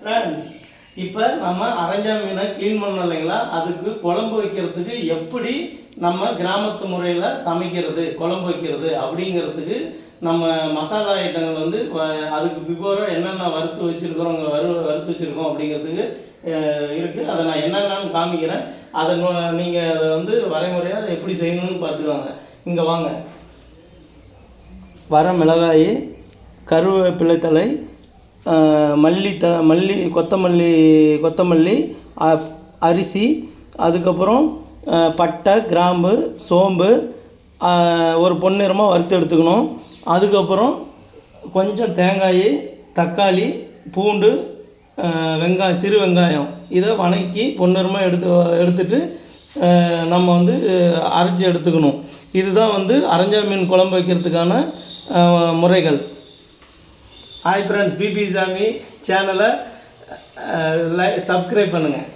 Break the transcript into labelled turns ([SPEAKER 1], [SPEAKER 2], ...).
[SPEAKER 1] Friends, இப்போ நம்ம அரஞ்சா மீனை க்ளீன் பண்ணோம் இல்லைங்களா, அதுக்கு குழம்பு வைக்கிறதுக்கு எப்படி நம்ம கிராமத்து முறையில் சமைக்கிறது, குழம்பு வைக்கிறது அப்படிங்கிறதுக்கு நம்ம மசாலா ஐட்டங்கள் வந்து அதுக்கு பிஃபோராக என்னென்ன வறுத்து வச்சுருக்கிறோம், வறுத்து வச்சுருக்கோம் அப்படிங்கிறதுக்கு இருக்குது. அதை நான் என்னென்னு காமிக்கிறேன். அதை நீங்கள் அதை வந்து வரைமுறையாக எப்படி செய்யணும்னு பார்த்துக்கோங்க. இங்கே வாங்க. வர மிளகாய், கருவேப்பிலை தழை, மல்லி, கொத்தமல்லி, அரிசி, அதுக்கப்புறம் பட்டை, கிராம்பு, சோம்பு ஒரு பொன்னிறமாக வறுத்து எடுத்துக்கணும். அதுக்கப்புறம் கொஞ்சம் தேங்காய், தக்காளி, பூண்டு, வெங்காயம், சிறு வெங்காயம் இதை வணக்கி பொன்னிறமாக எடுத்துட்டு நம்ம வந்து அரைச்சி எடுத்துக்கணும். இதுதான் வந்து அரஞ்சா மீன் குழம்பு வைக்கிறதுக்கான முறைகள். ஹாய் ஃப்ரெண்ட்ஸ், பிபி சாமி சேனலை சப்ஸ்கிரைப் பண்ணுங்கள்.